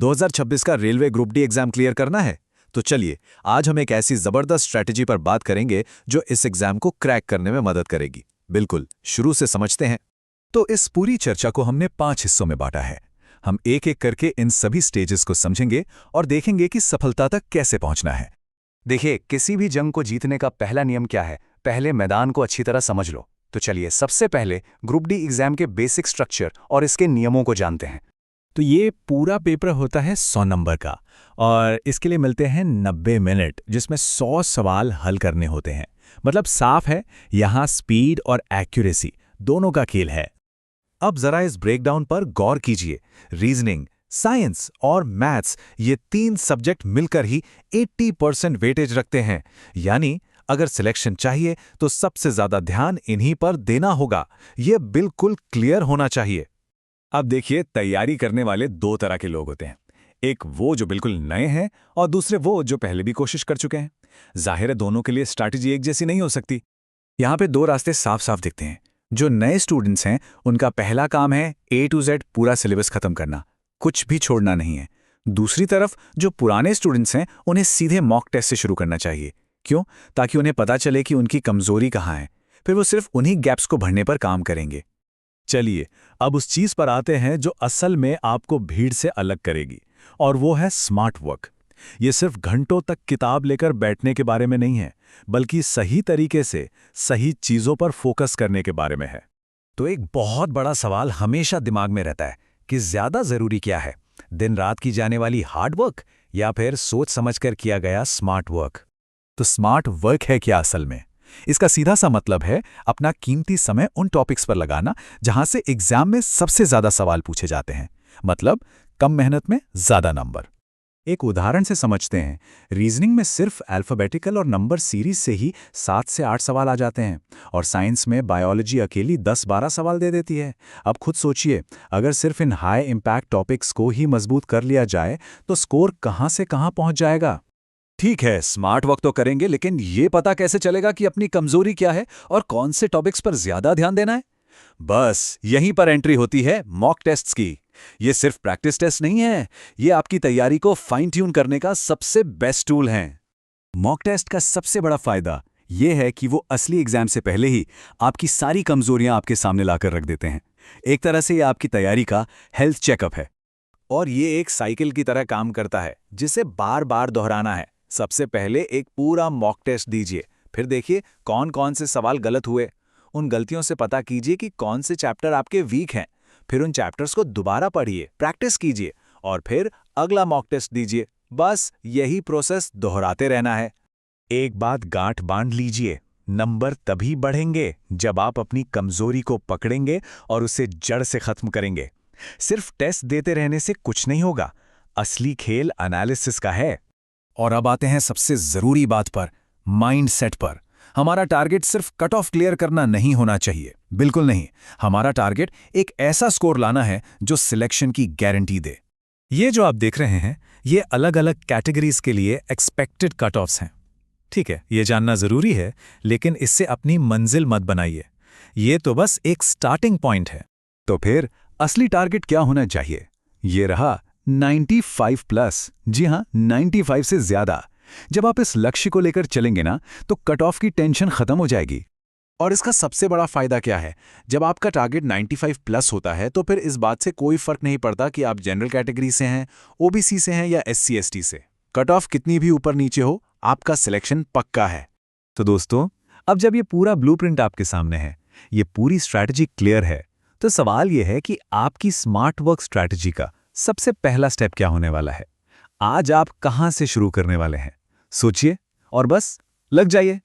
2026 का railway group D exam clear करना है? तो चलिए, आज हम एक ऐसी जबरदस्त स्ट्रैटेजी पर बात करेंगे जो इस एग्जाम को क्रैक करने में मदद करेगी। बिल्कुल, शुरू से समझते हैं। तो इस पूरी चर्चा को हमने 5 हिस्सों में बांटा है। हम एक एक करके इन सभी स्टेजेस को समझेंगे और देखेंगे कि सफलता तक कैसे पहुंचना है। देखिए, किसी भी जंग को जीतने का पहला नियम क्या है? पहले मैदान को अच्छी तरह समझ लो। तो चलिए, सबसे पहले ग्रुप डी एग्जाम के बेसिक स्ट्रक्चर और इसके नियमों को जानते हैं। तो ये पूरा पेपर होता है 100 नंबर का और इसके लिए मिलते हैं 90 मिनट, जिसमें 100 सवाल हल करने होते हैं। मतलब साफ है, यहाँ स्पीड और एक्यूरेसी दोनों का खेल है। अब जरा इस ब्रेकडाउन पर गौर कीजिए। रीजनिंग, साइंस और मैथ्स, ये 3 सब्जेक्ट मिलकर ही 80% वेटेज रखते हैं। यानी अगर सिलेक्शन चाहिए तो सबसे ज्यादा ध्यान इन्हीं पर देना होगा। यह बिल्कुल क्लियर होना चाहिए। अब देखिए, तैयारी करने वाले 2 तरह के लोग होते हैं। एक वो जो बिल्कुल नए हैं और दूसरे वो जो पहले भी कोशिश कर चुके हैं। जाहिर है, दोनों के लिए स्ट्रैटेजी एक जैसी नहीं हो सकती। यहाँ पे 2 रास्ते साफ साफ दिखते हैं। जो नए स्टूडेंट्स हैं, उनका पहला काम है A to Z पूरा सिलेबस खत्म करना, कुछ भी छोड़ना नहीं है। दूसरी तरफ जो पुराने स्टूडेंट्स हैं, उन्हें सीधे मॉक टेस्ट से शुरू करना चाहिए। क्यों? ताकि उन्हें पता चले कि उनकी कमजोरी कहाँ है। फिर वो सिर्फ उन्हीं गैप्स को भरने पर काम करेंगे। चलिए, अब उस चीज पर आते हैं जो असल में आपको भीड़ से अलग करेगी, और वो है स्मार्ट वर्क। ये सिर्फ घंटों तक किताब लेकर बैठने के बारे में नहीं है, बल्कि सही तरीके से सही चीजों पर फोकस करने के बारे में है। तो एक बहुत बड़ा सवाल हमेशा दिमाग में रहता है कि ज्यादा जरूरी क्या है, दिन रात की जाने वाली हार्ड वर्क या फिर सोच समझकर किया गया स्मार्ट वर्क। तो स्मार्ट वर्क है क्या असल में? इसका सीधा सा मतलब है अपना कीमती समय उन टॉपिक्स पर लगाना जहां से एग्जाम में सबसे ज्यादा सवाल पूछे जाते हैं। मतलब कम मेहनत में ज्यादा नंबर। एक उदाहरण से समझते हैं। रीजनिंग में सिर्फ अल्फाबेटिकल और नंबर सीरीज से ही 7 से 8 सवाल आ जाते हैं, और साइंस में बायोलॉजी अकेली 10-12 सवाल दे देती है। अब खुद सोचिए, अगर सिर्फ इन हाई इम्पैक्ट टॉपिक्स को ही मजबूत कर लिया जाए तो स्कोर कहां से कहां पहुंच जाएगा। ठीक है, स्मार्ट वर्क तो करेंगे, लेकिन ये पता कैसे चलेगा कि अपनी कमजोरी क्या है और कौन से टॉपिक्स पर ज्यादा ध्यान देना है? बस यहीं पर एंट्री होती है मॉक टेस्ट्स की। ये सिर्फ प्रैक्टिस टेस्ट नहीं है, ये आपकी तैयारी को फाइन ट्यून करने का सबसे बेस्ट टूल है। मॉक टेस्ट का सबसे बड़ा फायदा ये है कि वो असली एग्जाम से पहले ही आपकी सारी कमजोरियां आपके सामने लाकर रख देते हैं। एक तरह से ये आपकी तैयारी का हेल्थ चेकअप है। और ये एक साइकिल की तरह काम करता है, जिसे बार बार दोहराना है। सबसे पहले एक पूरा मॉक टेस्ट दीजिए, फिर देखिए कौन कौन से सवाल गलत हुए। उन गलतियों से पता कीजिए कि कौन से चैप्टर आपके वीक हैं। फिर उन चैप्टर्स को दोबारा पढ़िए, प्रैक्टिस कीजिए और फिर अगला मॉक टेस्ट दीजिए। बस यही प्रोसेस दोहराते रहना है। एक बात गांठ बांध लीजिए, नंबर तभी बढ़ेंगे जब आप अपनी कमजोरी को पकड़ेंगे और उसे जड़ से खत्म करेंगे। सिर्फ टेस्ट देते रहने से कुछ नहीं होगा। असली खेल एनालिसिस का है। और अब आते हैं सबसे जरूरी बात पर, माइंडसेट पर। हमारा टारगेट सिर्फ कट ऑफ क्लियर करना नहीं होना चाहिए, बिल्कुल नहीं। हमारा टारगेट एक ऐसा स्कोर लाना है जो सिलेक्शन की गारंटी दे। ये जो आप देख रहे हैं, ये अलग अलग कैटेगरीज के लिए एक्सपेक्टेड कट ऑफ्स हैं। ठीक है, ये जानना जरूरी है, लेकिन इससे अपनी मंजिल मत बनाइए। ये तो बस एक स्टार्टिंग पॉइंट है। तो फिर असली टारगेट क्या होना चाहिए? ये रहा 95 प्लस। जी हाँ, 95 से ज्यादा। जब आप इस लक्ष्य को लेकर चलेंगे ना, तो कट ऑफ की टेंशन खत्म हो जाएगी। और इसका सबसे बड़ा फायदा क्या है? जब आपका टारगेट 95 प्लस होता है तो फिर इस बात से कोई फर्क नहीं पड़ता कि आप जनरल कैटेगरी से हैं, ओबीसी से हैं या SC/ST से। कट ऑफ कितनी भी ऊपर नीचे हो, आपका सिलेक्शन पक्का है। तो दोस्तों, अब जब ये पूरा ब्लूप्रिंट आपके सामने है, ये पूरी स्ट्रैटेजी क्लियर है, तो सवाल ये है कि आपकी स्मार्ट वर्क स्ट्रैटेजी का सबसे पहला स्टेप क्या होने वाला है? आज आप कहां से शुरू करने वाले हैं? सोचिए और बस लग जाइए।